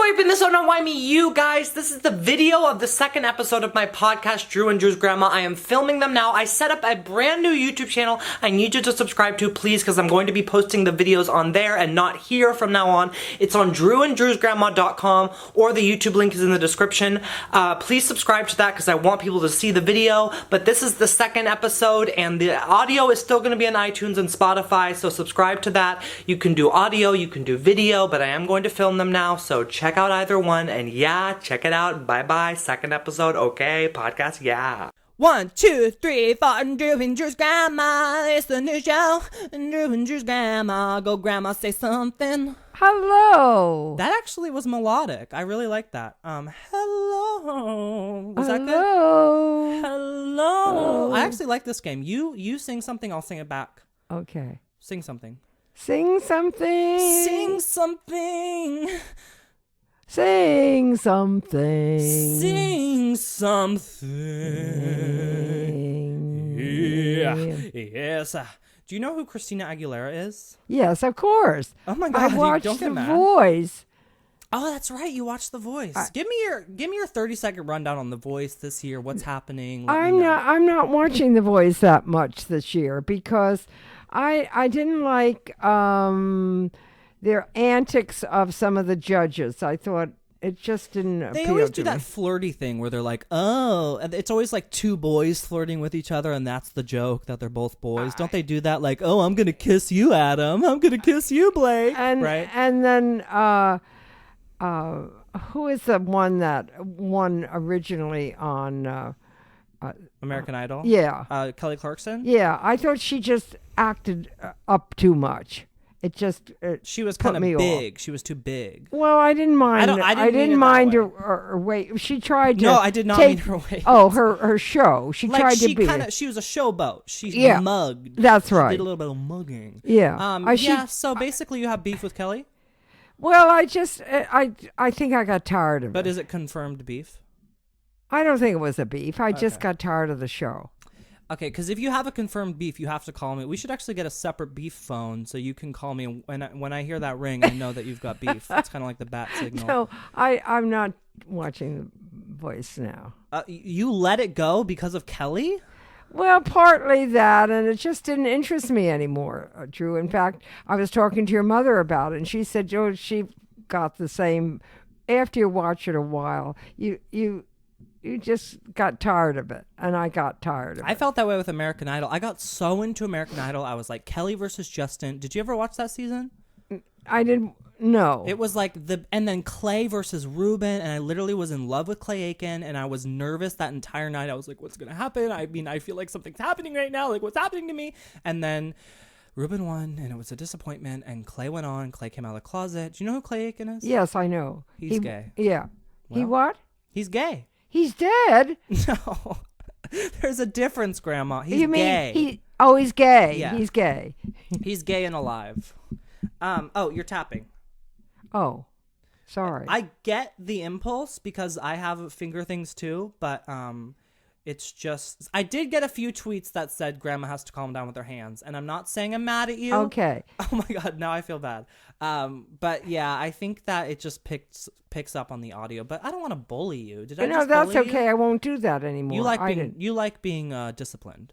Wiping this out, not why me, you guys. This is the video of the second episode of my podcast, Drew and Drew's Grandma. I am filming them now. I set up a brand new YouTube channel I need you to subscribe to, please, because I'm going to be posting the videos on there and not here from now on. It's on drewanddrewsgrandma.com, or the YouTube link is in the description. Please subscribe to that because I want people to see the video. But this is the second episode, and the audio is still going to be on iTunes and Spotify, so subscribe to that. You can do audio, you can do video, but I am going to film them now, so check out either one, and yeah, check it out. Bye-bye. Second episode, okay? Podcast, yeah. 1, 2, 3, 4, and Drew and Drew's Grandma. It's the new show, and Drew and Drew's Grandma. Go, Grandma, say something. Hello. That actually was melodic. I really like that. Hello. Was that good? Hello. Hello. I actually like this game. You sing something, I'll sing it back. Okay. Sing something. Sing something. Sing something. Sing something. Sing something. Yeah. Yes. Do you know who Christina Aguilera is? Yes, of course. Oh my God! I watched don't get The mad. Voice. Oh, that's right. You watched The Voice. Give me your 30-second rundown on The Voice this year. What's happening? I'm not watching The Voice that much this year because I didn't like their antics of some of the judges. I thought it just didn't appeal to me. They always do that flirty thing where they're like, oh, and it's always like two boys flirting with each other, and that's the joke, that they're both boys. Don't they do that? Like, oh, I'm going to kiss you, Adam. I'm going to kiss you, Blake. Right? And then who is the one that won originally on American Idol? Yeah. Kelly Clarkson? Yeah, I thought she just acted up too much. It just she was put kind of me big. off. She was too big. Well, I didn't mind. I didn't mind mean it her weight. She tried to. No, I did not mean her weight. Oh, her show. She like tried she to be. She was a showboat. She mugged. That's She right. did a little bit of mugging. Yeah. So basically, you have beef with Kelly. Well, I just I think I got tired of it. But is it confirmed beef? I don't think it was a beef. I just got tired of the show. Okay, because if you have a confirmed beef, you have to call me. We should actually get a separate beef phone so you can call me. And when I hear that ring, I know that you've got beef. It's kind of like the bat signal. No, I'm not watching The Voice now. You let it go because of Kelly? Well, partly that, and it just didn't interest me anymore, Drew. In fact, I was talking to your mother about it, and she said, "Joe, she got the same. After you watch it a while, you just got tired of it," and I got tired of it. I felt that way with American Idol. I got so into American Idol. I was like, Kelly versus Justin. Did you ever watch that season? I didn't. No. It was like and then Clay versus Ruben, and I literally was in love with Clay Aiken, and I was nervous that entire night. I was like, what's going to happen? I mean, I feel like something's happening right now. Like, what's happening to me? And then Ruben won, and it was a disappointment, and Clay went on. Clay came out of the closet. Do you know who Clay Aiken is? Yes, I know. He's gay. Yeah. Well, he what? He's gay. He's dead? No. There's a difference, Grandma. He's you mean gay. He's gay. Yeah. He's gay. He's gay and alive. Oh, you're tapping. Oh, sorry. I get the impulse because I have finger things too, but it's just I did get a few tweets that said Grandma has to calm down with her hands, and I'm not saying I'm mad at you. Okay. Oh my God, now I feel bad. But yeah, I think that it just picks up on the audio, but I don't want to bully you. Did I? No, just that's bully okay. You? I won't do that anymore. You like being disciplined.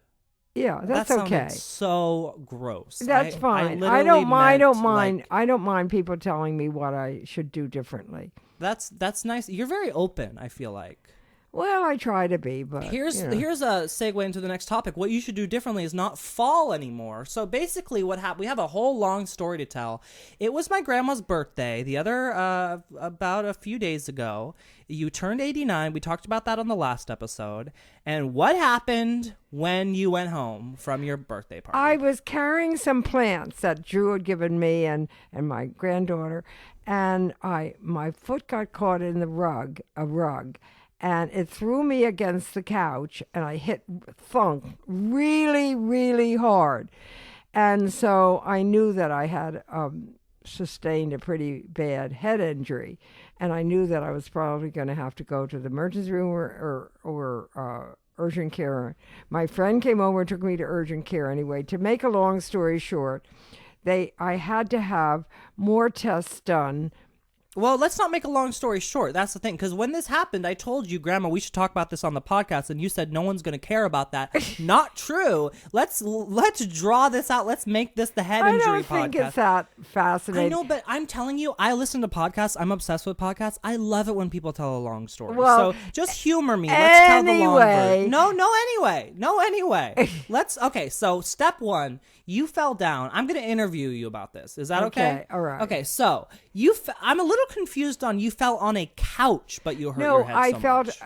Yeah, that's that okay. So gross. That's fine. I don't mind people telling me what I should do differently. That's nice. You're very open, I feel like. Well, I try to be, but here's a segue into the next topic. What you should do differently is not fall anymore. So basically, what happened? We have a whole long story to tell. It was my grandma's birthday about a few days ago. You turned 89. We talked about that on the last episode. And what happened when you went home from your birthday party? I was carrying some plants that Drew had given me and my granddaughter, and my foot got caught in a rug. And it threw me against the couch, and I hit thunk really, really hard. And so I knew that I had sustained a pretty bad head injury, and I knew that I was probably going to have to go to the emergency room or urgent care. My friend came over and took me to urgent care anyway. To make a long story short, I had to have more tests done Well, let's not make a long story short. That's the thing. Because when this happened, I told you, Grandma, we should talk about this on the podcast. And you said no one's going to care about that. Not true. Let's draw this out. Let's make this the head injury podcast. I don't think it's that fascinating. I know, but I'm telling you, I listen to podcasts. I'm obsessed with podcasts. I love it when people tell a long story. Well, so just humor me. Let's tell the long version. No, anyway. Okay, so step one. You fell down. I'm going to interview you about this. Is that okay? All right. Okay, so I'm a little confused on you fell on a couch, but you hurt your head I so felt much.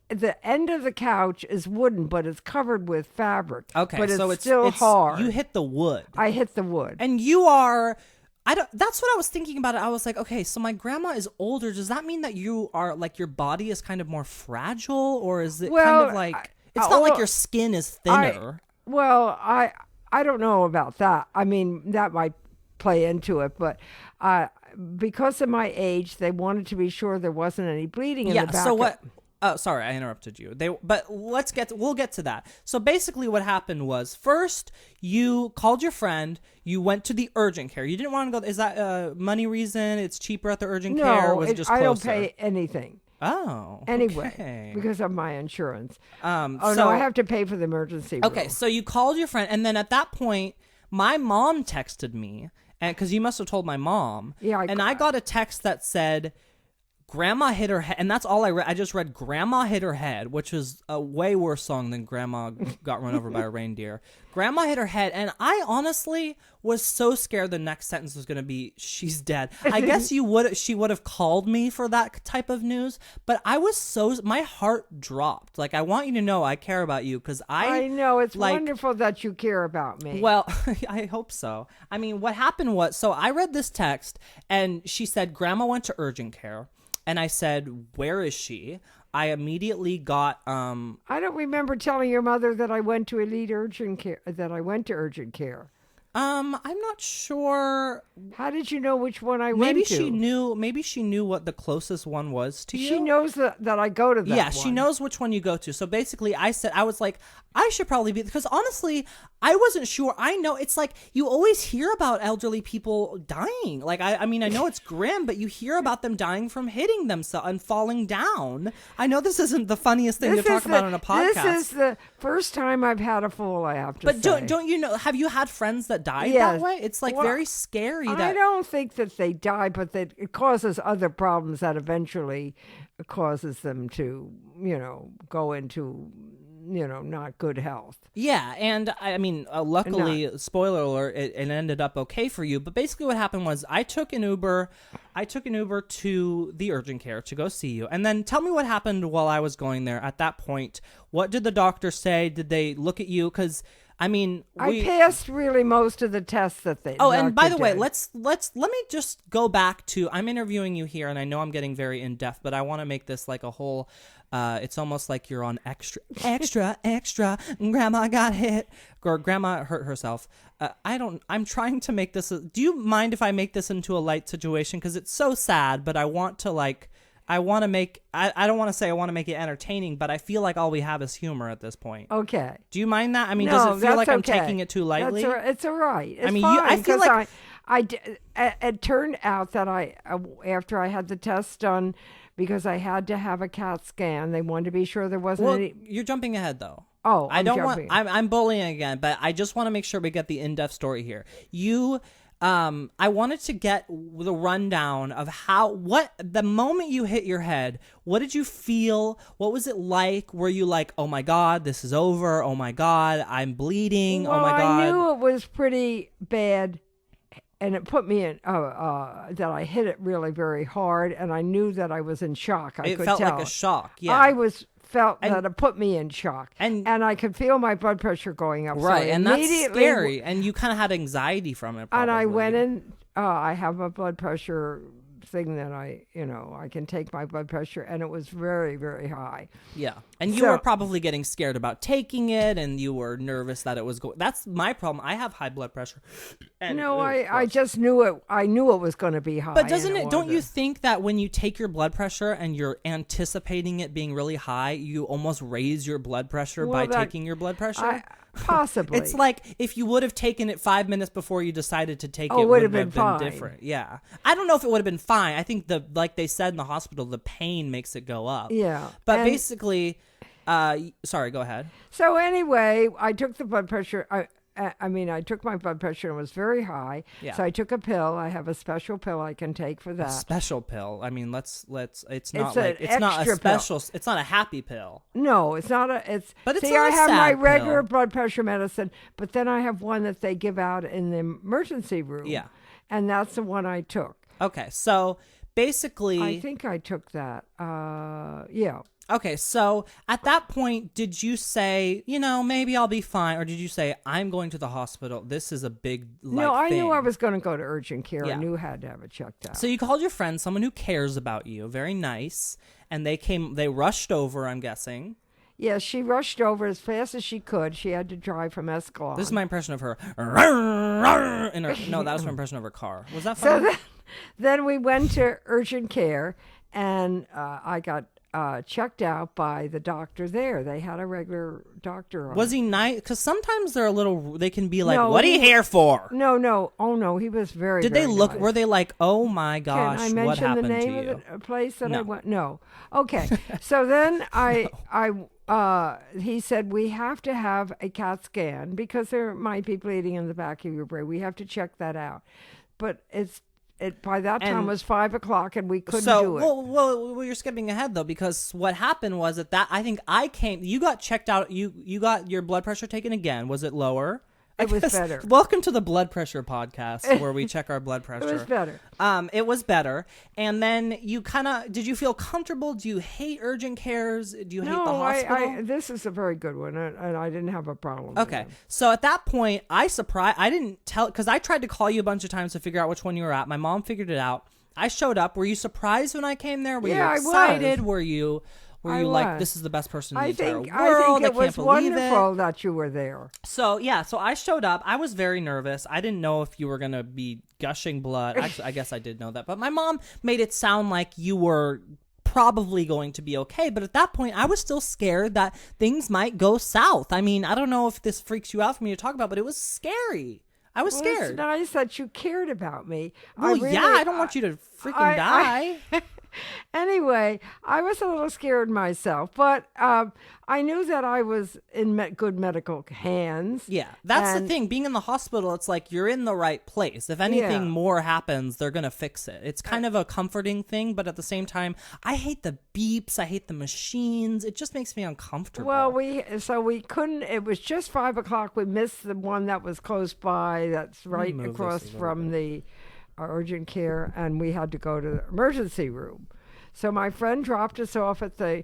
the end of the couch is wooden, but it's covered with fabric. Okay, but so it's still hard. You hit the wood. I hit the wood. And you are... that's what I was thinking about it. I was like, okay, so my grandma is older. Does that mean that you are, like, your body is kind of more fragile? Or is it kind of like... It's not like your skin is thinner. I don't know about that. I mean, that might play into it, but because of my age, they wanted to be sure there wasn't any bleeding in the back. Yeah, so what... Oh, sorry, I interrupted you. But we'll get to that. So basically what happened was, first, you called your friend, you went to the urgent care. You didn't want to go... Is that money reason? It's cheaper at the urgent care? Or was it just closer? I don't pay anything. Oh, anyway, okay. Because of my insurance. No, I have to pay for the emergency room. Okay, so you called your friend, and then at that point, my mom texted me, and because you must have told my mom. Yeah, I got a text that said, Grandma hit her head, and that's all I read. I just read Grandma hit her head, which was a way worse song than Grandma got run over by a reindeer. Grandma hit her head, and I honestly was so scared the next sentence was going to be, she's dead. I guess she would have called me for that type of news, but my heart dropped. Like, I want you to know I care about you, because I know, it's wonderful that you care about me. Well, I hope so. I mean, what happened was, so I read this text, and she said, Grandma went to urgent care. And I said, where is she? I immediately got... I don't remember telling your mother that I went to urgent care. I'm not sure. How did you know which one I went to? Maybe she knew what the closest one was to you. She knows that I go to that one. Yeah, she knows which one you go to. So basically, I was like, I should probably be... Because honestly, I wasn't sure. I know it's like, you always hear about elderly people dying. Like, I mean, I know it's grim, but you hear about them dying from hitting themselves and falling down. I know this isn't the funniest thing to talk about on a podcast. This is the first time I've had a fall, I have to say. But don't you know, have you had friends that died that way? It's like very scary. I don't think that they die, but that it causes other problems that eventually causes them to, go into, not good health. Yeah, and I mean, luckily, spoiler alert, it ended up okay for you. But basically what happened was I took an Uber to the urgent care to go see you. And then tell me what happened while I was going there at that point. What did the doctor say? Did they look at you? Because... I mean, I passed really most of the tests that they. Oh, and by the way, let me just go back to, I'm interviewing you here, and I know I'm getting very in depth, but I want to make this like a whole. It's almost like you're on extra. Grandma got hit, or Grandma hurt herself. I'm trying to make this. Do you mind if I make this into a light situation? Because it's so sad, but I want to like. I want to make, I don't want to say I want to make it entertaining, but I feel like all we have is humor at this point. Okay. Do you mind that? I mean, does it feel like I'm taking it too lightly? It's all right. It's fine, I feel like it turned out that after I had the test done, because I had to have a CAT scan, they wanted to be sure there wasn't any. You're jumping ahead though. Oh, I'm bullying again, but I just want to make sure we get the in-depth story here. I wanted to get the rundown of the moment you hit your head, what did you feel? What was it like? Were you like, oh my God, this is over. Oh my God, I'm bleeding. Well, oh my God. I knew it was pretty bad, and it put me in, that I hit it really very hard, and I knew that I was in shock. It felt like a shock. Yeah. I felt that it put me in shock, and I could feel my blood pressure going up. Right, so and that's scary, and you kind of had anxiety from it. Probably. And I went in. I have a blood pressure thing that I can take my blood pressure, and it was very, very high. Yeah, and you were probably getting scared about taking it, and you were nervous that it was going. That's my problem. I have high blood pressure. And I just knew it. I knew it was going to be high. But don't you think that when you take your blood pressure and you're anticipating it being really high, you almost raise your blood pressure by taking your blood pressure? Possibly. It's like if you would have taken it 5 minutes before you decided to take it, would would have have been fine. different. Yeah. I don't know if it would have been fine. I think like they said in the hospital, the pain makes it go up. Yeah. But And- basically, sorry, go ahead. So anyway, I took the blood pressure. I took my blood pressure and it was very high. Yeah. So I took a pill. I have a special pill I can take for that. Special pill. I mean, it's not It's like an it's not a extra pill. special. It's not a happy pill. No, it's not a. It's But it's see, not I a have my sad regular pill. blood pressure medicine, but then I have one that they give out in the emergency room. Yeah. And that's the one I took. Okay, so basically, I think I took that. Yeah. okay, so at that point, did you say, maybe I'll be fine, or did you say, I'm going to the hospital? This is a big No, I thing. knew I was going to go to urgent care. Yeah. I knew I had to have it checked out. So you called your friend, someone who cares about you, very nice, and they rushed over, I'm guessing. Yes, she rushed over as fast as she could. She had to drive from Escalon. This is my impression of her. No, that was my impression of her car. Was that So funny? then we went to urgent care, and I got checked out by the doctor there. They had a regular doctor on. Was he nice? Because sometimes they can be like, No, what are you here for? No. Oh, no, he was very, Did they very look, nice. were they like, oh my gosh, Can I what mention the happened name to you? of the place that I No. went? No. Okay. So then he said, we have to have a CAT scan because there might be bleeding in the back of your brain. We have to check that out. But by that time And was 5 o'clock and we couldn't So, do it. well, you're skipping ahead though, because what happened was I think you got checked out, you got your blood pressure taken again. Was it lower? It was guess- better. Welcome to the blood pressure podcast where we check our blood pressure. It was better. It was better. And then did you feel comfortable? Do you hate urgent cares? Do you hate the hospital? This is a very good one, and I didn't have a problem with Okay, it. so at that point, I didn't tell, because I tried to call you a bunch of times to figure out which one you were at. My mom figured it out. I showed up. Were you surprised when I came there? Were Yeah, I you was. excited? Were you I like, was. this is the best person in the I entire think world? it was can't believe wonderful it. that you were there. So I showed up. I was very nervous. I didn't know if you were gonna be gushing blood. Actually, I guess I did know that. But my mom made it sound like you were probably going to be okay. But at that point, I was still scared that things might go south. I mean, I don't know if this freaks you out for me to talk about, but it was scary. I was Well, scared. it's nice that you cared about me. Well, I don't want you to freaking die. Anyway, I was a little scared myself, but I knew that I was in good medical hands. Yeah, that's the And- thing. Being in the hospital, it's like you're in the right place. If anything Yeah. more happens, they're going to fix it. It's kind of a comforting thing, but at the same time, I hate the beeps. I hate the machines. It just makes me uncomfortable. Well, we couldn't. It was just 5 o'clock. We missed the one that was close by. That's right move this across a little from the urgent care, and we had to go to the emergency room. So my friend dropped us off at the.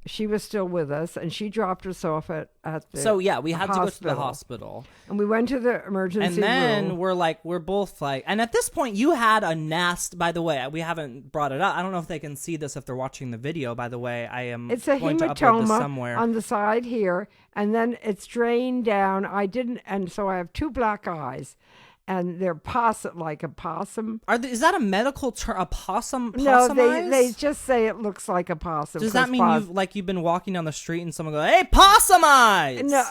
She was still with us, and she dropped us off at the. So yeah, we had to go to the hospital. hospital. And we went to the emergency And then room. we're both like, and at this point you had a nest, by the way, we haven't brought it up. I don't know if they can see this if they're watching the video, by the way. I am It's a going to upload this hematoma somewhere. on the side here, and then it's drained down. And so I have two black eyes, and they're like a possum. Is that a medical term? A possum? No, they eyes? just say it looks like a possum. Does that 'cause mean you've been walking down the street and someone goes, "Hey, possum eyes"? No.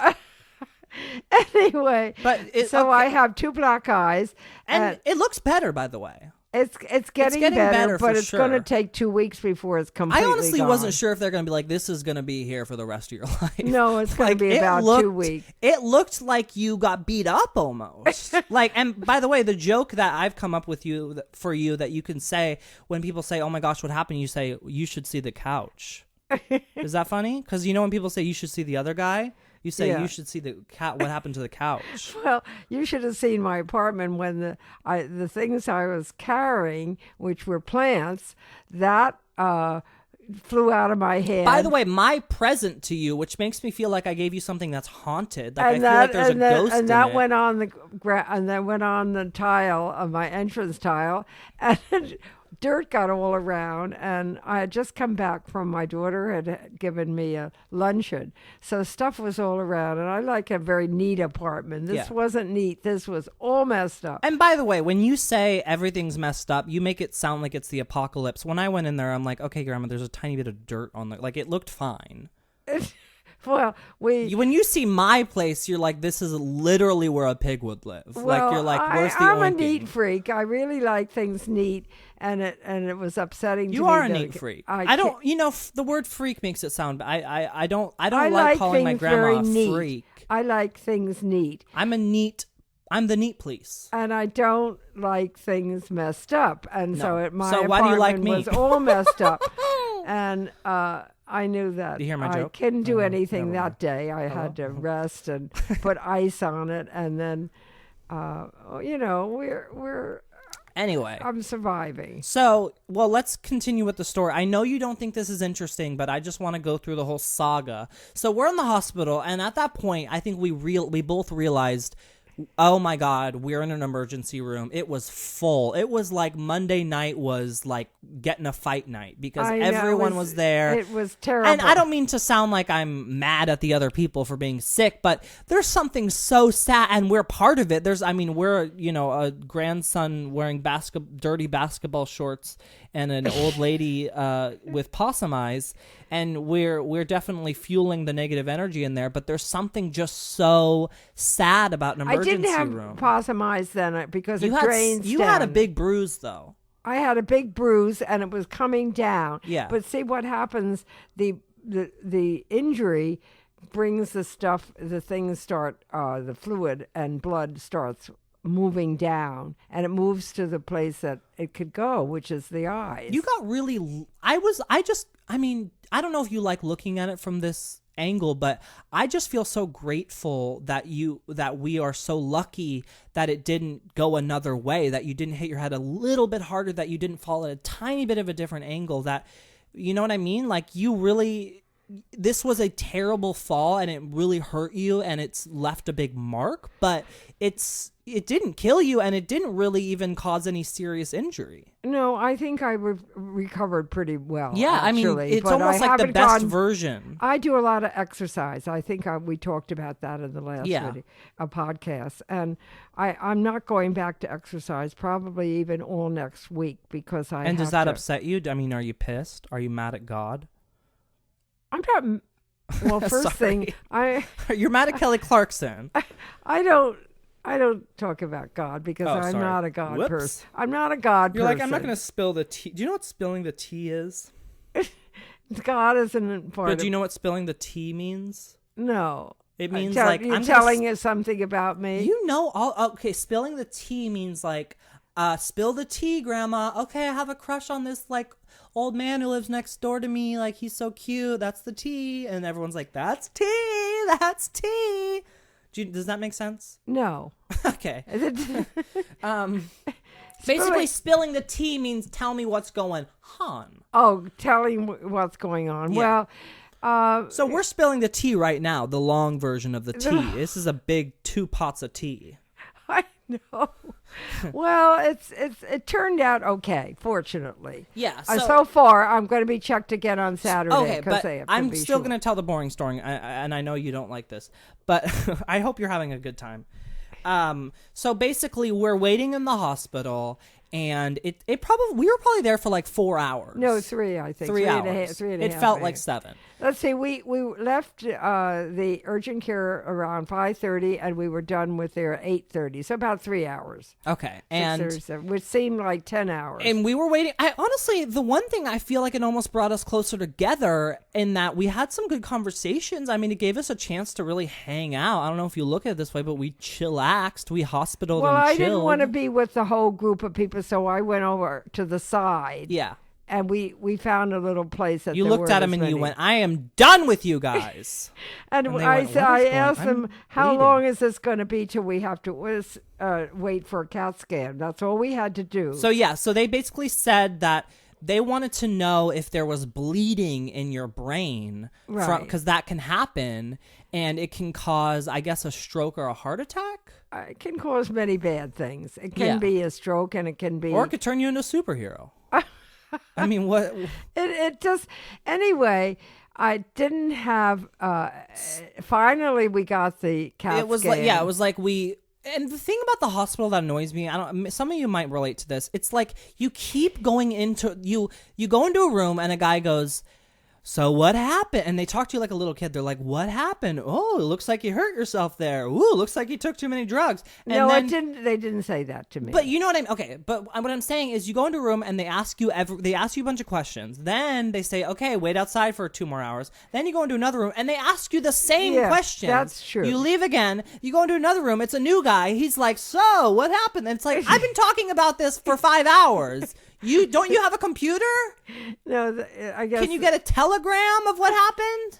Anyway, But so I have two black eyes, and it looks better, by the way. it's getting getting better but for it's going to sure. take 2 weeks before it's completely I honestly gone. wasn't sure if they're going to be like, "This is going to be here for the rest of your life." No, it's going Like, to be it about looked, 2 weeks. It looked like you got beat up almost. And by the way, the joke that I've come up with for you that you can say when people say, "Oh my gosh, what happened?" You say, "You should see the couch." Is that funny? Because when people say you should see the other guy, you say Yeah. you should see the cat. What happened to the couch? Well, you should have seen my apartment when the things I was carrying, which were plants, that flew out of my hand. By the way, my present to you, which makes me feel like I gave you something that's haunted. Like and I feel like there's a ghost and in that it. went on and then went on the tile of my entrance tile, and dirt got all around. And I had just come back from my daughter had given me a luncheon, so stuff was all around. And I like a very neat apartment. This Yeah. wasn't neat. This was all messed up. And by the way, when you say everything's messed up, you make it sound like it's the apocalypse. When I went in there, I'm like, okay, Grandma, there's a tiny bit of dirt on the, like, it looked fine. Well, When you see my place, you're like, this is literally where a pig would live. well, Like you're like, where's the I'm a oinking? neat freak. I really like things neat, and it was upsetting to You me. are a that neat freak. I I don't. You know, the word freak makes it sound. I don't like like calling my things grandma very a neat. freak. I like things neat. I'm the neat police. And I don't like things messed up, and No. so my So why do you like apartment me? was all messed up, and I knew that Do you hear my I joke? couldn't do anything never that day. I had to rest and put ice on it, and then, we're Anyway. I'm surviving. So, well, let's continue with the story. I know you don't think this is interesting, but I just want to go through the whole saga. So we're in the hospital, and at that point, I think we both realized, oh my God, we're in an emergency room. It was full. It was like Monday night was like getting a fight night because I know, everyone was there. It was terrible. And I don't mean to sound like I'm mad at the other people for being sick, but there's something so sad, and we're part of it. We're, a grandson wearing dirty basketball shorts and an old lady with possum eyes, and we're definitely fueling the negative energy in there, but there's something just so sad about an emergency I didn't have room. possum eyes then because it You drains had a down. big bruise, though. I had a big bruise and it was coming down. Yeah. But see what happens, the injury brings the fluid and blood starts moving down, and it moves to the place that it could go, which is the eyes. You got really, I don't know if you like looking at it from this angle, but I just feel so grateful that we are so lucky that it didn't go another way, that you didn't hit your head a little bit harder, that you didn't fall at a tiny bit of a different angle, that, you know what I mean? Like this was a terrible fall and it really hurt you and it's left a big mark, but it didn't kill you and it didn't really even cause any serious injury. No, I think I recovered pretty well. Yeah, actually, it's but almost I like the haven't best version. I do a lot of exercise. I think we talked about that in the last podcast. And I'm not going back to exercise probably even all next week because I And have does that to, upset you? I mean, are you pissed? Are you mad at God? I'm not. Well, first thing, You're mad at Kelly Clarkson. I don't talk about God because I'm sorry. not a God Whoops. person. I'm not a God You're person. like, I'm not going to spill the tea. Do you know what spilling the tea is? God isn't part But do of. you know what spilling the tea means? No. It means You're like telling us something about me. You know all. Okay, spilling the tea means like, spill the tea, Grandma. Okay, I have a crush on this like old man who lives next door to me. Like he's so cute. That's the tea, and everyone's like, that's tea. That's tea. Does that make sense? No. Okay. Basically, spilling the tea means tell me what's going on. Oh, telling what's going on. Yeah. Well, So we're spilling the tea right now, the long version of the tea. This is a big 2 pots of tea. I know. Well, it turned out okay, fortunately. Yeah. So far, I'm going to be checked again on Saturday. Okay, but they have to I'm be still sure. going to tell the boring story, and I know you don't like this, but I hope you're having a good time. So basically, we're waiting in the hospital, and we were probably there for like 4 hours. No, 3, I think. 3 3 hours. and a half, 3 and a It half felt maybe. like 7. Let's see. We left the urgent care around 5:30, and we were done with there at 8:30. So about 3 hours. Okay, 6:37, which seemed like 10 hours. And we were waiting. Honestly, the one thing I feel like it almost brought us closer together in that we had some good conversations. I mean, it gave us a chance to really hang out. I don't know if you look at it this way, but we chillaxed. We hospitaled well, and I chilled. didn't want to be with the whole group of people, so I went over to the side. Yeah. And we found a little place that You there looked weren't at him as and many. you went, I am done with you guys. And they I went, said, "What I is going- asked them, I'm how waiting." long is this going to be till we have to wait for a CAT scan? That's all we had to do. So they basically said that they wanted to know if there was bleeding in your brain, Right. because that can happen, and it can cause, I guess, a stroke or a heart attack, It can cause many bad things. It can Yeah. be a stroke, and it can be. or it could turn you into a superhero. I mean, what? It just. Anyway, I didn't have. Finally, we got the CAT It was scan. like, it was like and the thing about the hospital that annoys me, some of you might relate to this. It's like you keep going into you go into a room and a guy goes, so what happened? And they talk to you like a little kid. They're like, what happened? Oh, it looks like you hurt yourself there. Ooh, looks like you took too many drugs. And No, then, it didn't. They didn't say that to me. But you know what I mean? Okay, but what I'm saying is you go into a room and they ask you a bunch of questions. Then they say, okay, wait outside for 2 more hours. Then you go into another room and they ask you the same question. That's true. You leave again. You go into another room. It's a new guy. He's like, so what happened? And it's like, I've been talking about this for 5 hours. Don't you have a computer? No, I guess. Can you get a telegram of what happened?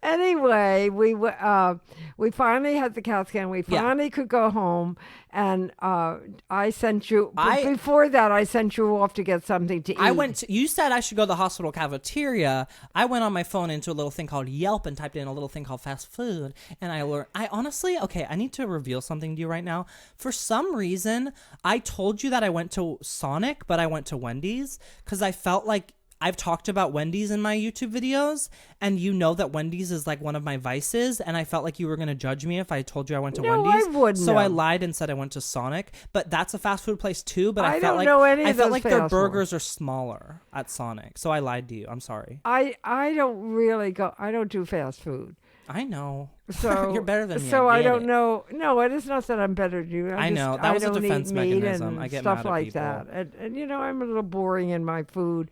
Anyway, we finally had the CAT scan. We finally could go home, and I sent you. Before that, I sent you off to get something to eat. You said I should go to the hospital cafeteria. I went on my phone into a little thing called Yelp and typed in a little thing called fast food, and I learned. I honestly, I need to reveal something to you right now. For some reason, I told you that I went to Sonic, but I went to Wendy's because I felt like I've talked about Wendy's in my YouTube videos, and you know that Wendy's is like one of my vices, and I felt like you were going to judge me if I told you I went to Wendy's. I wouldn't. So I lied and said I went to Sonic, but that's a fast food place too, but I felt like their burgers are smaller at Sonic. So I lied to you. I'm sorry. I don't really go. I don't do fast food. I know. So you're better than me. So I don't know. No, it is not that I'm better than you. I know. That was a defense mechanism. I get stuff mad at like people. that. And you know, I'm a little boring in my food.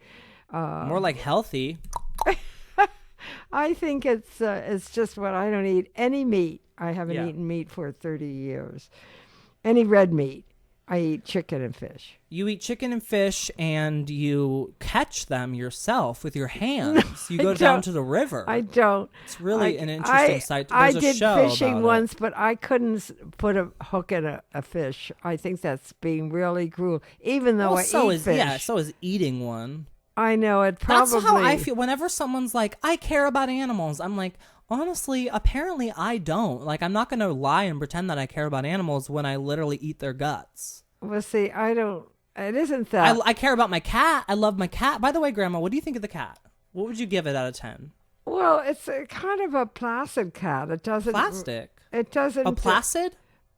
More like healthy. I think it's just what I don't eat any meat. I haven't eaten meat for 30 years. Any red meat. I eat chicken and fish. You eat chicken and fish, and you catch them yourself with your hands. You go down to the river. I don't. It's really an interesting sight. There's I did a show fishing about once, but I couldn't put a hook in a fish. I think that's being really cruel, even though I eat fish. Yeah, so is eating one. I know it probably. That's how I feel. Whenever someone's like, I care about animals, I'm like, honestly, apparently I don't. Like, I'm not going to lie and pretend that I care about animals when I literally eat their guts. Well, see, I don't. It isn't that. I care about my cat. I love my cat. By the way, Grandma, what do you think of the cat? What would you give it out of 10? Well, it's kind of a placid cat. It doesn't. Plastic? It doesn't. A placid?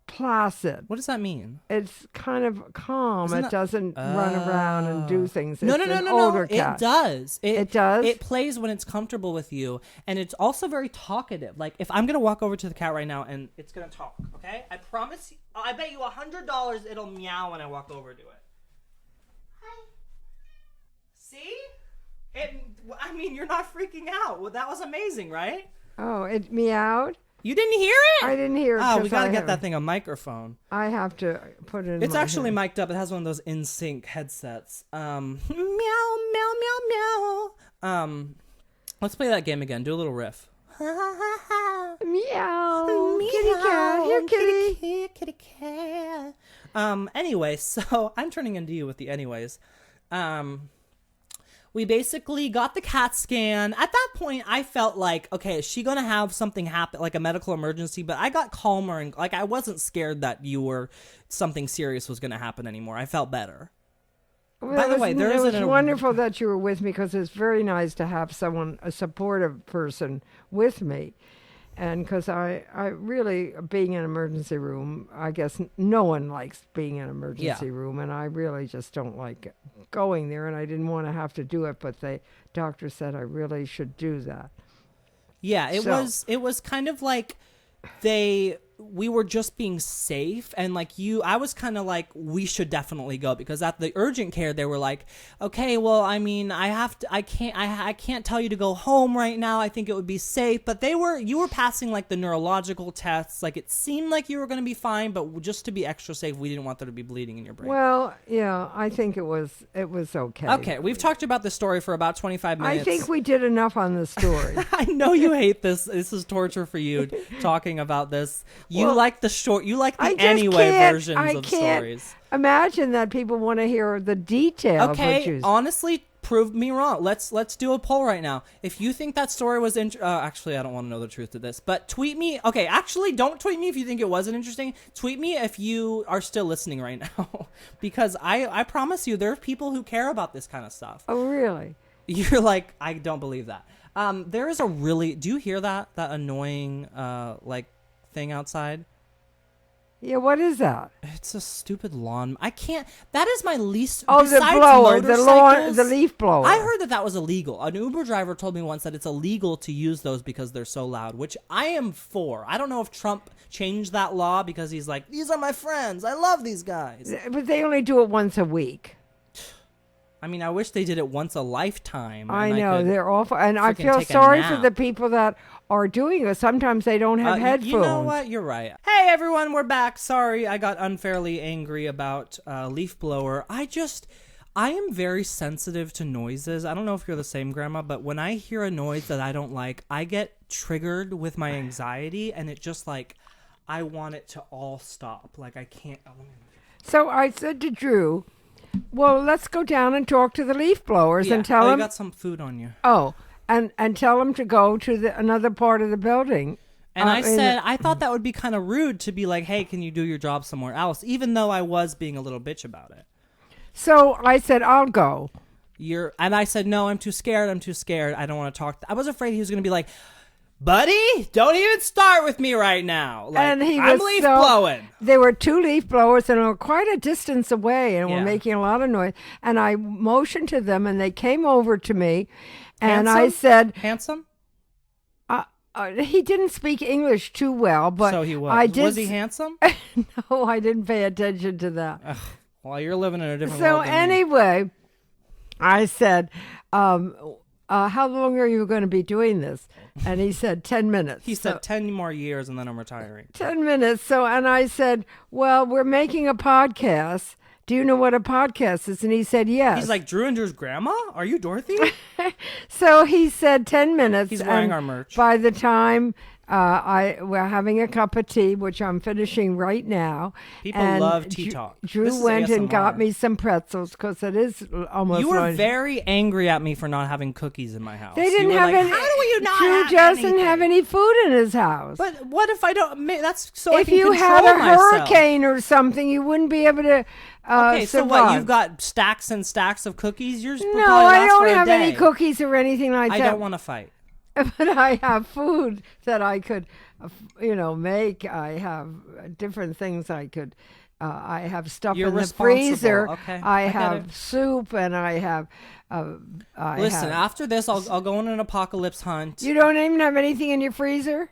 Placid. What does that mean? It's kind of calm. Isn't it doesn't run around and do things. No, it's no, an no. older cat. It does. It does? It plays when it's comfortable with you, and it's also very talkative. Like, if I'm going to walk over to the cat right now, and it's going to talk, okay? I promise you, I bet you $100 it'll meow when I walk over to it. Hi. See? I mean, you're not freaking out. Well, that was amazing, right? Oh, it meowed? You didn't hear it? I didn't hear it. Oh, we got to get that thing a microphone. I have to put it in It's my actually head. mic'd up. It has one of those in-sync headsets. Meow, meow, meow, meow. Let's play that game again. Do a little riff. Meow. Meow. Kitty cat. Here, kitty. Kitty cat. Anyway, so I'm turning into you with the anyways. We basically got the CAT scan. At that point, I felt like, okay, is she going to have something happen, like a medical emergency? But I got calmer and like I wasn't scared that something serious was going to happen anymore. I felt better. Well, By the way, it was wonderful that you were with me because it's very nice to have a supportive person with me. And because I really, being in an emergency room, I guess no one likes being in an emergency room, and I really just don't like going there, and I didn't want to have to do it, but the doctor said I really should do that. Yeah, it was kind of like we were just being safe, and like I was kind of like, we should definitely go, because at the urgent care they were like, okay, well, I mean, I can't tell you to go home right now. I think it would be safe, but you were passing like the neurological tests. Like it seemed like you were going to be fine, but just to be extra safe, we didn't want there to be bleeding in your brain. Well, yeah, I think it was okay. Okay, we've talked about this story for about 25 minutes. I think we did enough on the story. I know you hate this. This is torture for you talking about this. You like the short. You like the anyway versions of stories. Imagine that people want to hear the detail. Okay, honestly, prove me wrong. Let's do a poll right now. If you think that story was actually, I don't want to know the truth to this, but tweet me. Okay, actually, don't tweet me if you think it wasn't interesting. Tweet me if you are still listening right now, because I promise you, there are people who care about this kind of stuff. Oh, really? You're like, I don't believe that. There is do you hear that annoying like thing outside? Yeah, what is that? It's a stupid lawn. I can't. That is my least. Oh, the besides blower, the motorcycles, the leaf blower. I heard that was illegal. An Uber driver told me once that it's illegal to use those because they're so loud, which I am for. I don't know if Trump changed that law because he's like, these are my friends. I love these guys. But they only do it once a week. I mean, I wish they did it once a lifetime. I and know, they're awful. And I frickin' feel take a sorry for nap. the people that are doing it. Sometimes they don't have headphones. You know what? You're right. Hey, everyone, we're back. Sorry, I got unfairly angry about leaf blower. I am very sensitive to noises. I don't know if you're the same, Grandma, but when I hear a noise that I don't like, I get triggered with my anxiety, and it just like, I want it to all stop. Like, I can't. So I said to Drew, well, let's go down and talk to the leaf blowers and tell you them. got some food on you. Oh, and tell them to go to another part of the building. And I said, I thought that would be kind of rude to be like, hey, can you do your job somewhere else? Even though I was being a little bitch about it. So I said, I'll go. And I said, no, I'm too scared. I don't want to talk. I was afraid he was going to be like, buddy, don't even start with me right now. Like, And he I'm was leaf blowing. There were 2 leaf blowers and they were quite a distance away and were Yeah. making a lot of noise. And I motioned to them and they came over to me. And Handsome? I said, Handsome? he didn't speak English too well, but So he was. I did. Was he handsome? No, I didn't pay attention to that. Well, you're living in a different So world than me. anyway, I said, how long are you going to be doing this? And he said 10 minutes. He said 10 more years and then I'm retiring. 10 minutes. So, and I said, well, we're making a podcast. Do you know what a podcast is? And he said, yes. He's like, Drew and Drew's grandma? Are you Dorothy? So he said 10 minutes. He's wearing and our merch. By the time we're having a cup of tea, which I'm finishing right now. People and love tea talk. This Drew is went and got ASMR. me some pretzels because it is almost You were lunch. very angry at me for not having cookies in my house. They didn't You were have like, any. How do you not Drew have doesn't anything? have any food in his house. But what if I don't? That's so I if can you control had a myself. hurricane or something, you wouldn't be able to Okay, so what? survive. You've got stacks and stacks of cookies. Yours would No, probably I last don't for a have any day. cookies or anything like I that. don't want to fight. But I have food that I could, make. I have different things I could. I have stuff You're in the responsible. freezer. Okay, I I get have it. soup, and I have. Listen, after this, I'll go on an apocalypse hunt. You don't even have anything in your freezer?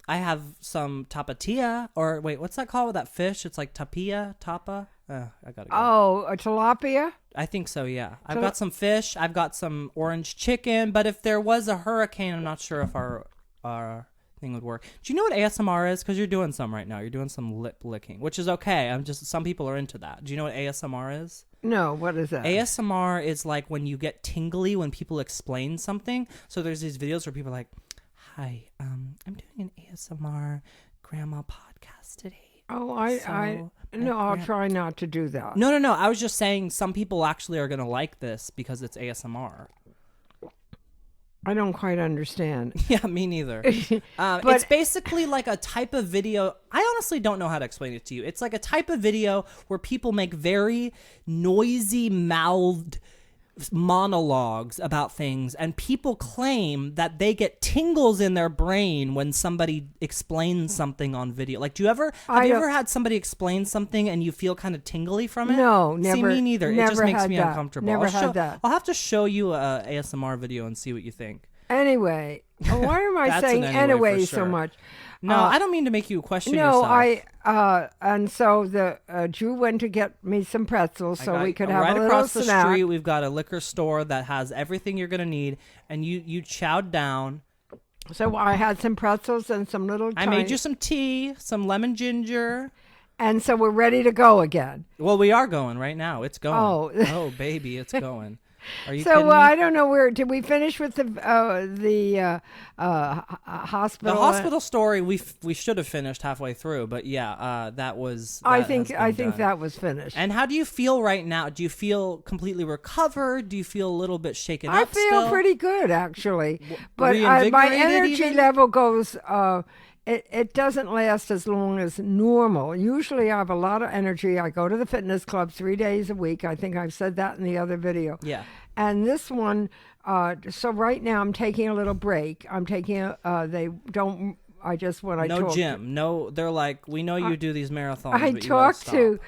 I have some tapatía, or wait, what's that called with that fish? It's like tapa. I gotta go. Oh, a tilapia? I think so, yeah. I've got some fish. I've got some orange chicken. But if there was a hurricane, I'm not sure if our thing would work. Do you know what ASMR is? Because you're doing some right now. You're doing some lip licking, which is okay. Some people are into that. Do you know what ASMR is? No, what is that? ASMR is like when you get tingly when people explain something. So there's these videos where people are like, hi, I'm doing an ASMR grandma podcast today. Oh, I'll gra- try not to do that. No. I was just saying some people actually are going to like this because it's ASMR. I don't quite understand. Yeah, me neither. But- It's basically like a type of video. I honestly don't know how to explain it to you. It's like a type of video where people make very noisy, mouthed monologues about things, and people claim that they get tingles in their brain when somebody explains something on video. Like, have you ever had somebody explain something and you feel kind of tingly from it? No, See, never. me neither. It Never just makes had me that. uncomfortable. Never had that. I'll have to show you a ASMR video and see what you think. Anyway, why am I That's saying an anyway anyway for so sure. much? No, I don't mean to make you question No, yourself. and so the Drew went to get me some pretzels so we could have right a little across the snack. street. We've got a liquor store that has everything you're gonna need, and you chowed down. So I had some pretzels and some little. I made you some tea, some lemon ginger. and so we're ready to go again. Well, we are going right now. It's going. Oh. Oh baby, it's going. Are you So kidding me? I don't know where did we finish with the hospital? The hospital story we should have finished halfway through, but yeah, that was. I that think has been done. that was finished. And how do you feel right now? Do you feel completely recovered? Do you feel a little bit shaken I up feel still? pretty good actually, but my reinvigorated energy even? level goes. It doesn't last as long as normal. Usually I have a lot of energy. I go to the fitness club 3 days a week. I think I've said that in the other video. Yeah. And this one, so right now I'm taking a little break. I'm taking they don't I just when I No talk gym. No, they're like, we know you do these marathons. I but you gotta talk stop. to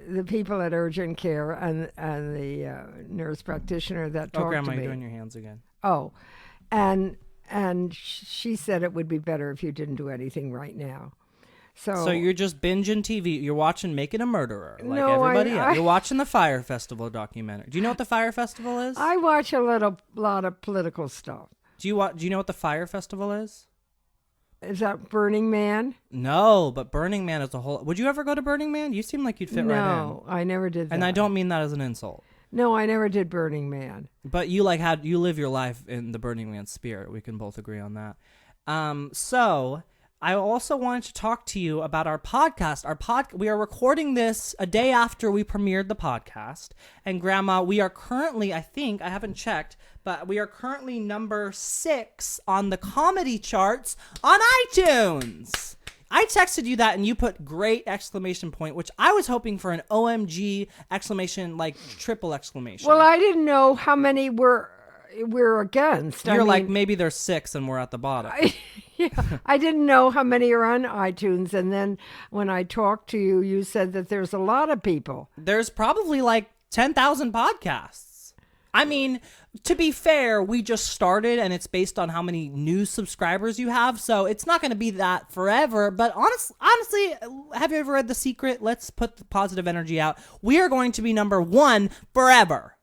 the people at urgent care and the nurse practitioner that Oh, talked Grandma, to me. you're doing your hands again. Oh, and she said it would be better if you didn't do anything right now. So you're just binging TV. You're watching Making a Murderer, like No, everybody else. I- You're watching the Fire Festival documentary. Do you know what the Fire Festival is? I watch a lot of political stuff. Do you know what the Fire Festival is? Is that Burning Man? No, but Burning Man is a whole. Would you ever go to Burning Man? You seem like you'd fit right in. No, I never did that. And I don't mean that as an insult. No, I never did Burning Man. But you live your life in the Burning Man spirit. We can both agree on that. So I also wanted to talk to you about our podcast. We are recording this a day after we premiered the podcast. And Grandma, we are currently, I haven't checked, but we are currently number 6 on the comedy charts on iTunes. I texted you that and you put great exclamation point, which I was hoping for an OMG exclamation, like triple exclamation. Well, I didn't know how many we're against. You're like, maybe there's 6 and we're at the bottom. I didn't know how many are on iTunes. And then when I talked to you, you said that there's a lot of people. There's probably like 10,000 podcasts. I mean, to be fair, we just started and it's based on how many new subscribers you have. So it's not going to be that forever. But honestly, have you ever read The Secret? Let's put the positive energy out. We are going to be number 1 forever.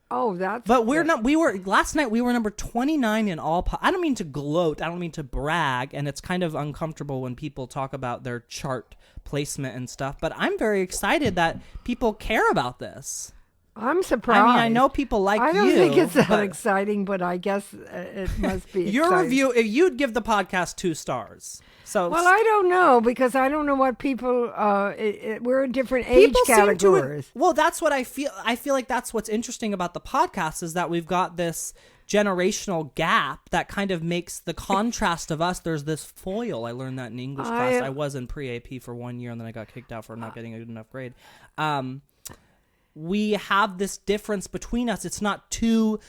Oh, that's. But last night we were number 29 in all. I don't mean to gloat. I don't mean to brag. And it's kind of uncomfortable when people talk about their chart placement and stuff. But I'm very excited that people care about this. I'm surprised. I mean, I know people like you. I don't think it's that exciting, but I guess it must be. Your exciting. review, you'd give the podcast 2 stars. So well, I don't know because I don't know what people. We're in different age categories. Well, that's what I feel. I feel like that's what's interesting about the podcast is that we've got this generational gap that kind of makes the contrast of us. There's this foil. I learned that in English class. I was in pre-AP for 1 year and then I got kicked out for not getting a good enough grade. We have this difference between us. It's not two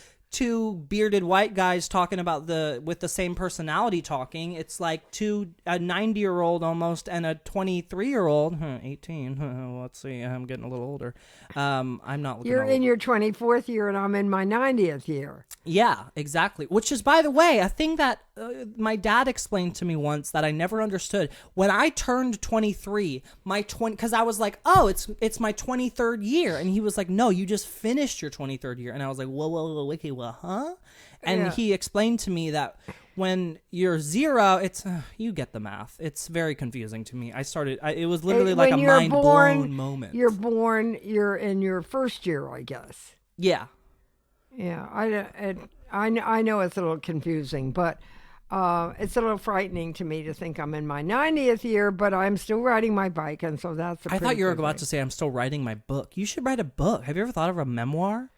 bearded white guys talking about with the same personality talking. It's like a 90-year-old almost and a 23-year-old, 18. Let's see, I'm getting a little older. I'm not looking. You're old. in your 24th year and I'm in my 90th year. Yeah, exactly. Which is, by the way, a thing that my dad explained to me once that I never understood. When I turned 23, because I was like, oh, it's my 23rd year, and he was like, no, you just finished your 23rd year, and I was like, whoa, okay, well, huh? And he explained to me that when you're 0, it's you get the math. It's very confusing to me. It was literally like a mind blown moment. You're in your first year, I guess. Yeah. Yeah, I know it's a little confusing, but it's a little frightening to me to think I'm in my 90th year, but I'm still riding my bike, and so that's. I thought you were about to say I'm still writing my book. You should write a book. Have you ever thought of a memoir?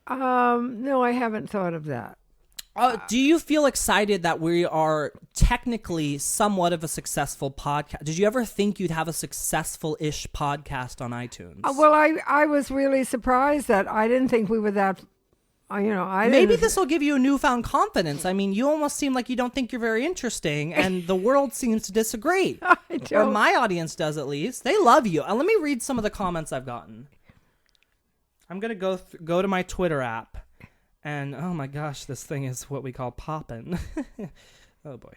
No, I haven't thought of that. Do you feel excited that we are technically somewhat of a successful podcast? Did you ever think you'd have a successful-ish podcast on iTunes? Well, I was really surprised that I didn't think we were that. Maybe this will give you a newfound confidence. I mean, you almost seem like you don't think you're very interesting, and the world seems to disagree. I don't. Or my audience does, at least. They love you. Let me read some of the comments I've gotten. I'm gonna go to my Twitter app, and oh my gosh, this thing is what we call poppin'. Oh boy.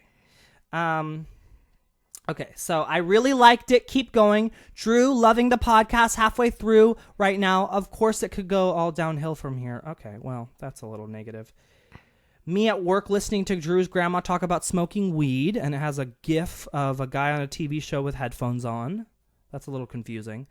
Okay, so I really liked it. Keep going. Drew, loving the podcast halfway through right now. Of course, it could go all downhill from here. Okay, well, that's a little negative. Me at work listening to Drew's grandma talk about smoking weed, and it has a gif of a guy on a TV show with headphones on. That's a little confusing.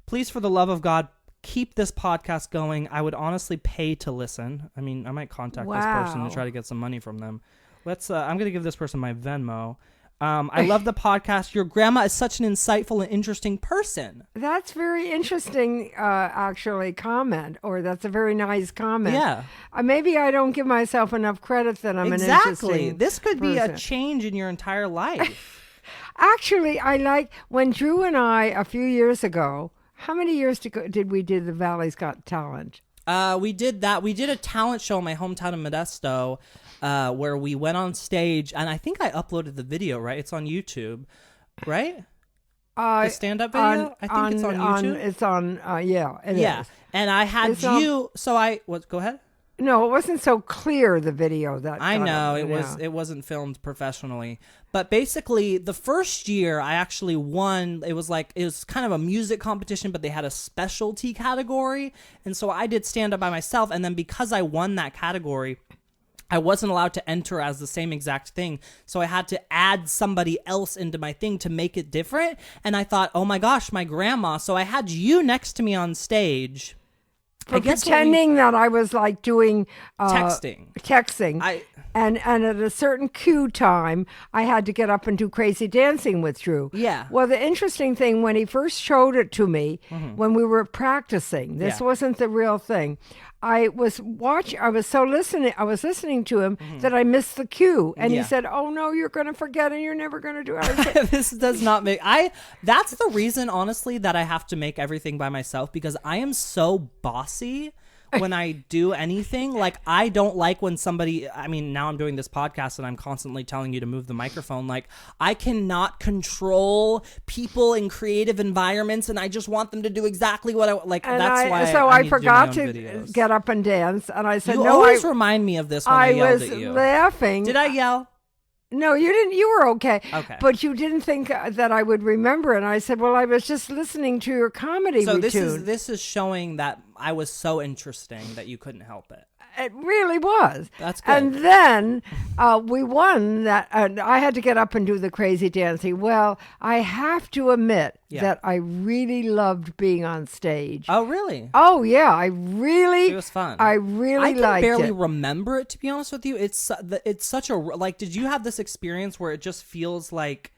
Please, for the love of God, keep this podcast going. I would honestly pay to listen. I mean, I might contact this person to try to get some money from them. I'm going to give this person my Venmo. I love the podcast. Your grandma is such an insightful and interesting person. That's very interesting, actually, comment, or that's a very nice comment. Yeah. Maybe I don't give myself enough credit that I'm an interesting This could be person. a change in your entire life. Actually, I like when Drew and I, a few years ago, how many years ago did we do the Valley's Got Talent? We did that. We did a talent show in my hometown of Modesto, where we went on stage, and I think I uploaded the video. Right, it's on YouTube, right? The stand-up video. I think it's on YouTube. It's on. Yeah, it is. And I had It's you. So I what? Go ahead. No, it wasn't so clear, the video that I know yeah. it wasn't filmed professionally, but basically the first year I actually won. It was kind of a music competition, but they had a specialty category, and so I did stand up by myself. And then because I won that category, I wasn't allowed to enter as the same exact thing, so I had to add somebody else into my thing to make it different. And I thought, oh my gosh, my grandma. So I had you next to me on stage. Pretending that I was like doing texting. And at a certain cue time, I had to get up and do crazy dancing with Drew. Yeah. Well, the interesting thing, when he first showed it to me, when we were practicing, this wasn't the real thing. I was listening to him that I missed the cue. And he said, oh no, you're going to forget and you're never going to do it. I said, This does not make, that's the reason, honestly, that I have to make everything by myself, because I am so bossy when I do anything. Like, I don't like when somebody, I mean, now I'm doing this podcast and I'm constantly telling you to move the microphone. Like, I cannot control people in creative environments, and I just want them to do exactly what I like. and that's why I forgot to to get up and dance. And I said, you no, always remind me of this when I yelled was at you. laughing. Did I yell? No, you didn't. You were okay. Okay. But you didn't think that I would remember. And I said, well, I was just listening to your comedy routine. So this is showing that I was so interesting that you couldn't help it. It really was. That's good. And then we won that. And I had to get up and do the crazy dancing. Well, I have to admit that I really loved being on stage. Oh, really? Oh, yeah. It was fun. I really liked it. I can barely remember it, to be honest with you. It's such a, like, did you have this experience where it just feels like,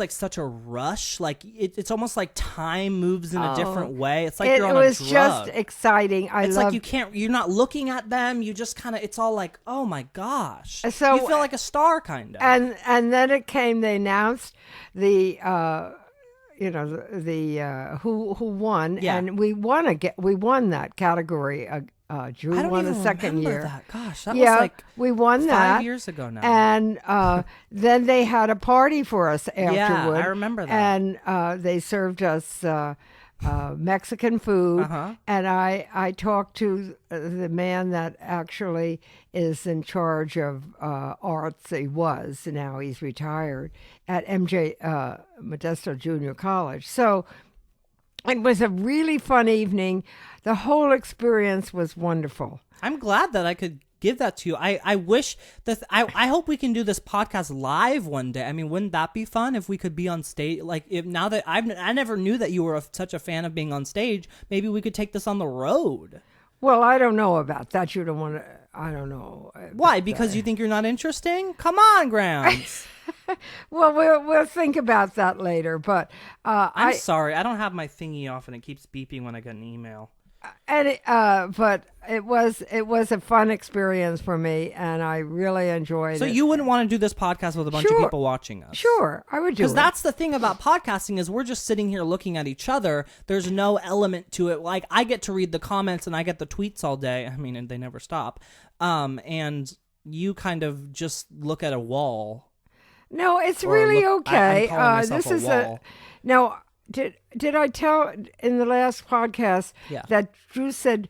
such a rush? Like, it's almost like time moves in a different way. It's like you're on a drug. It was just exciting. It's like you're not looking at them. You just kind of, it's all like, oh my gosh. So you feel like a star, kind of. And then it came, they announced the, who won. Yeah. And we won that category. Drew I don't won even the second remember year. that. Gosh, that was like we won 5 years ago now. And then they had a party for us afterward. Yeah, I remember that. And they served us Mexican food. And I talked to the man that actually is in charge of arts. He was, now he's retired, at MJ Modesto Junior College. So it was a really fun evening. The whole experience was wonderful. I'm glad that I could give that to you. I wish that I hope we can do this podcast live one day. I mean, wouldn't that be fun if we could be on stage? Like, if now that I never knew that you were such a fan of being on stage, maybe we could take this on the road. Well, I don't know about that. You don't want to. I don't know. Why? Because you think you're not interesting? Come on, Grounds. Well, we'll think about that later. But I'm sorry, I don't have my thingy off, and it keeps beeping when I get an email. And but it was a fun experience for me, and I really enjoyed it. So you wouldn't want to do this podcast with a bunch of people watching us? Sure, I would do it. Because that's the thing about podcasting is we're just sitting here looking at each other. There's no element to it. Like, I get to read the comments and I get the tweets all day. I mean, and they never stop. And you kind of just look at a wall. No, it's really okay. This is a now. Did I tell in the last podcast that Drew said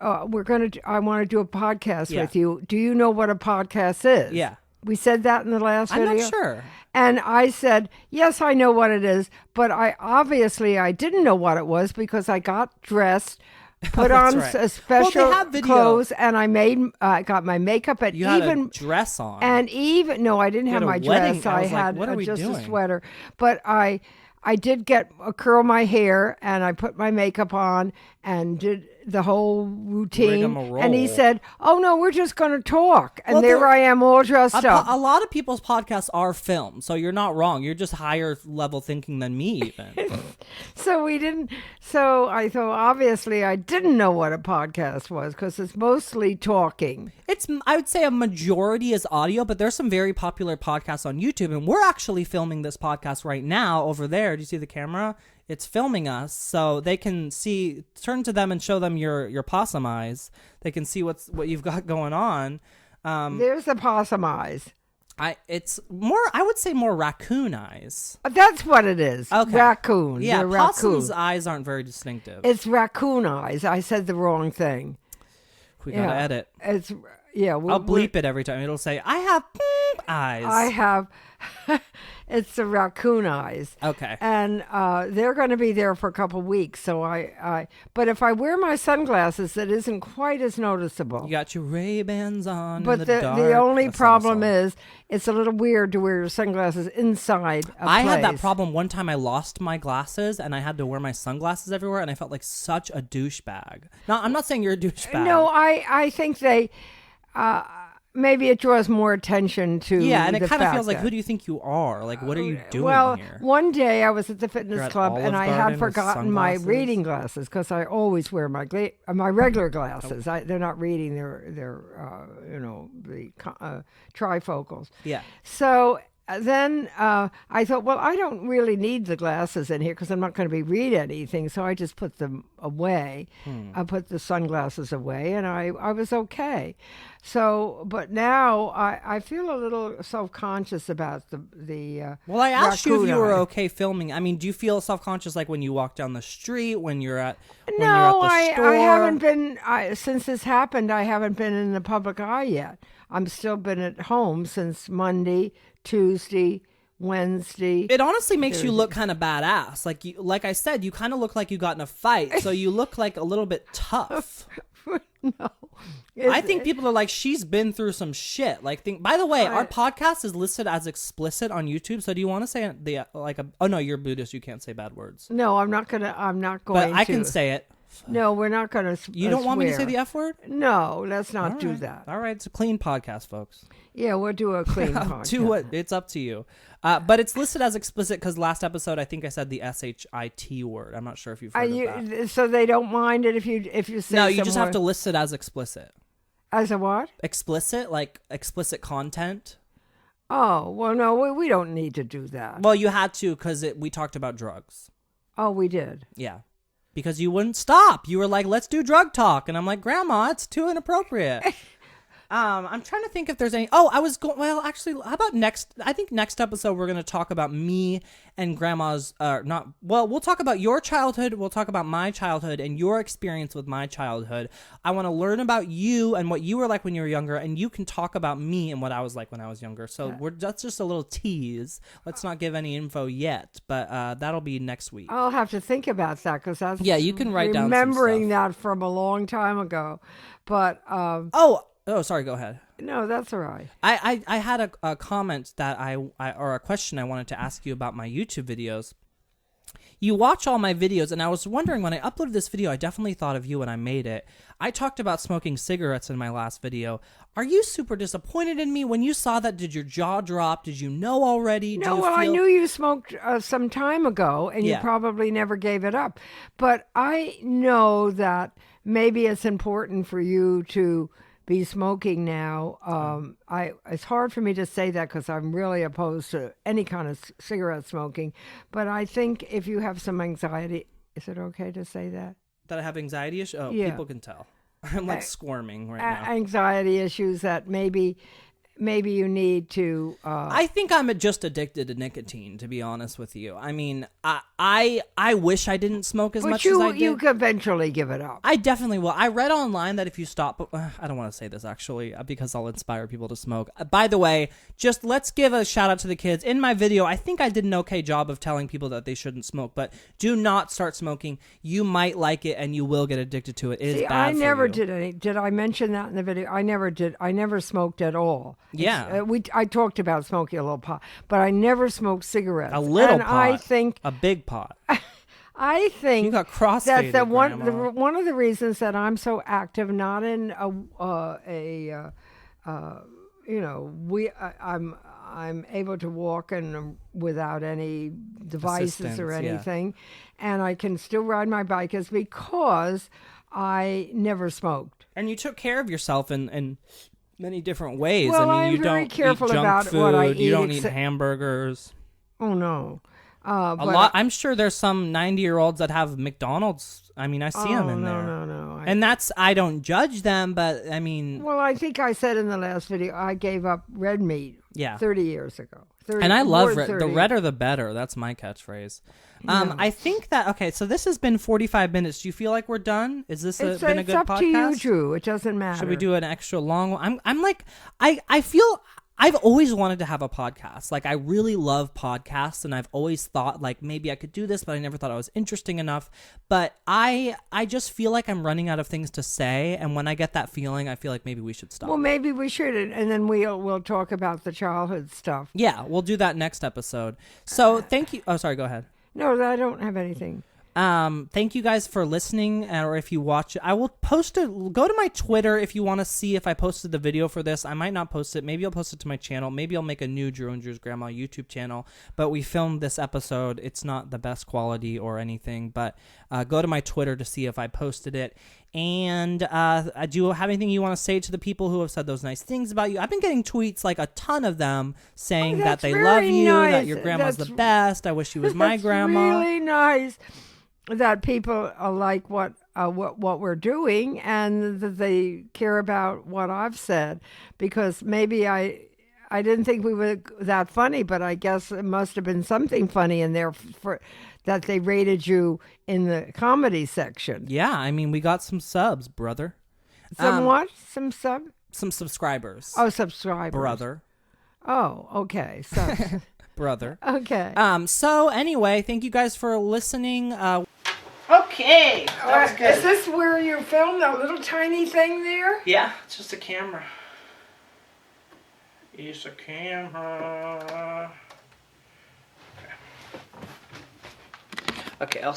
I want to do a podcast with you? Do you know what a podcast is? Yeah. We said that in the last video. I'm not sure. And I said, yes, I know what it is, but I didn't know what it was because I got dressed, put on a special clothes, and I got my makeup and you had a dress on. And even no, I didn't have my dress. I had just a sweater, but I did curl my hair, and I put my makeup on and did the whole routine. Rigmarole. And he said, oh no, we're just going to talk. And there I am all dressed up. A lot of people's podcasts are filmed, so you're not wrong. You're just higher level thinking than me even. So I thought, obviously I didn't know what a podcast was because it's mostly talking. I would say a majority is audio, but there's some very popular podcasts on YouTube, and we're actually filming this podcast right now over there. Do you see the camera? it's filming us, so they can see. Turn to them and show them your possum eyes. They can see what you've got going on. There's the possum eyes. It's more. I would say more raccoon eyes. That's what it is. Okay. Raccoon. Yeah, They're possum's raccoon. eyes aren't very distinctive. It's raccoon eyes. I said the wrong thing. We gotta edit. It's I'll bleep it every time. It'll say, "I have eyes." I have. It's the raccoon eyes. Okay. And they're going to be there for a couple weeks. So but if I wear my sunglasses, it isn't quite as noticeable. You got your Ray-Bans on. But in the dark. the only That's problem awesome. is it's a little weird to wear your sunglasses inside a I had that place. problem one time. I lost my glasses and I had to wear my sunglasses everywhere, and I felt like such a douchebag. Now, I'm not saying you're a douchebag. No, I think they maybe it draws more attention to and it the kind of fact feels like, that- who do you think you are? Like, what are you doing well, here? one day I was at the You're fitness at club Olive and I Garden had with forgotten my sunglasses? reading glasses because I always wear my my regular glasses. They're not reading; they're the trifocals. Yeah. So then I thought, well, I don't really need the glasses in here because I'm not going to be read anything. So I just put them away. I put the sunglasses away, and I was okay. So, but now I feel a little self-conscious about the. Well, I asked you if you were raccoon eye. okay filming. I mean, do you feel self-conscious like when you walk down the street, when you're at when No, you're at the store? I haven't been. Since this happened, I haven't been in the public eye yet. I'm still been at home since Monday, Tuesday, Wednesday. It honestly makes you look kind of badass. Like I said, you kind of look like you got in a fight, so you look like a little bit tough. No. I think people are like, she's been through some shit. By the way, our podcast is listed as explicit on YouTube. So do you want to say oh no, you're Buddhist. You can't say bad words. No, I'm not going But I to. can say it. No, we're not going to. You don't want me to say the F word? No, let's not All do right. that. All right. It's a clean podcast, folks. Yeah, we'll do a clean podcast. Do what? It's up to you. But it's listed as explicit because last episode I think I said the SHIT word. I'm not sure if you've heard of that. So they don't mind it if you say No, you just some have to more- list it as explicit. As a what? Explicit, like explicit content. Oh, well, no, we don't need to do that. Well, you had to because we talked about drugs. Oh, we did. Yeah. Because you wouldn't stop. You were like, let's do drug talk. And I'm like, Grandma, it's too inappropriate. I'm trying to think if there's any. Oh, I was going. Well, actually, how about next? I think next episode we're going to talk about me and Grandma's. Not. Well, we'll talk about your childhood. We'll talk about my childhood and your experience with my childhood. I want to learn about you and what you were like when you were younger, and you can talk about me and what I was like when I was younger. So that's just a little tease. Let's not give any info yet, but that'll be next week. I'll have to think about that because that's You can write down some remembering stuff. that from a long time ago. But Oh, sorry. Go ahead. no, that's all right. I had a comment that or a question I wanted to ask you about my YouTube videos. You watch all my videos, and I was wondering when I uploaded this video, I definitely thought of you when I made it. I talked about smoking cigarettes in my last video. Are you super disappointed in me? When you saw that, did your jaw drop? Did you know already? No, well, I knew you smoked some time ago, and you Yeah. probably never gave it up. But I know that maybe it's important for you to be smoking now. It's hard for me to say that because I'm really opposed to any kind of cigarette smoking. But I think if you have some anxiety, is it okay to say that? That I have anxiety issues? Oh, Yeah. people can tell. I'm like squirming right now. Anxiety issues that maybe you need to. I think I'm just addicted to nicotine, to be honest with you. I mean, I wish I didn't smoke as But much as I did. you could eventually give it up. I definitely will. I read online that if you stop, I don't want to say this actually because I'll inspire people to smoke. By the way, just let's give a shout out to the kids. In my video, I think I did an okay job of telling people that they shouldn't smoke, but do not start smoking. You might like it and you will get addicted to it. It is bad I for never you. did any. Did I mention that in the video? I never did. I never smoked at all. Yeah. I talked about smoking a little pot, but I never smoked cigarettes. A little and pot. I think A big pot. I think You got that crossfaded, Grandma. one of the reasons that I'm so active, not in I'm able to walk and without any devices or Assistance, yeah. anything, and I can still ride my bike is because I never smoked. And you took care of yourself in many different ways. Well, I mean, I'm you very don't careful eat junk about food. what I You eat, don't eat except- hamburgers. Oh no. A lot. I'm sure there's some 90-year-olds that have McDonald's. I mean, I see them in there. No. And I don't judge them, but I mean. Well, I think I said in the last video, I gave up red meat 30 years ago. And I love red. The redder the better. That's my catchphrase. I think that, okay, so this has been 45 minutes. Do you feel like we're done? Is this been a good podcast? It's up to you, Drew. It doesn't matter. Should we do an extra long one? I'm like, I feel... I've always wanted to have a podcast. Like, I really love podcasts, and I've always thought, like, maybe I could do this, but I never thought I was interesting enough. But I just feel like I'm running out of things to say, and when I get that feeling, I feel like maybe we should stop. Well, maybe we should, and then we'll talk about the childhood stuff. Yeah, we'll do that next episode. So, thank you. Oh, sorry, go ahead. No, I don't have anything. Thank you guys for listening, or if you watch it, I will post it. Go to my Twitter if you want to see if I posted the video for this. I might not post it. Maybe I'll post it to my channel. Maybe I'll make a new Drew and Drew's Grandma YouTube channel. But we filmed this episode. It's not the best quality or anything, but go to my Twitter to see if I posted it. And do you have anything you want to say to the people who have said those nice things about you? I've been getting tweets, like a ton of them, saying that they love you, that your grandma's the best. I wish she was my grandma. Really nice. That people like what we're doing, and that they care about what I've said, because maybe I didn't think we were that funny, but I guess it must have been something funny in there for that they rated you in the comedy section. Yeah, I mean, we got some subs, brother. Some what? Some subscribers. Oh, subscribers, brother. Oh, okay. So. Brother. Okay. So anyway, thank you guys for listening. Okay, that was good. Is this where you filmed a little tiny thing there? Yeah, it's just a camera. It's a camera. Okay, I'll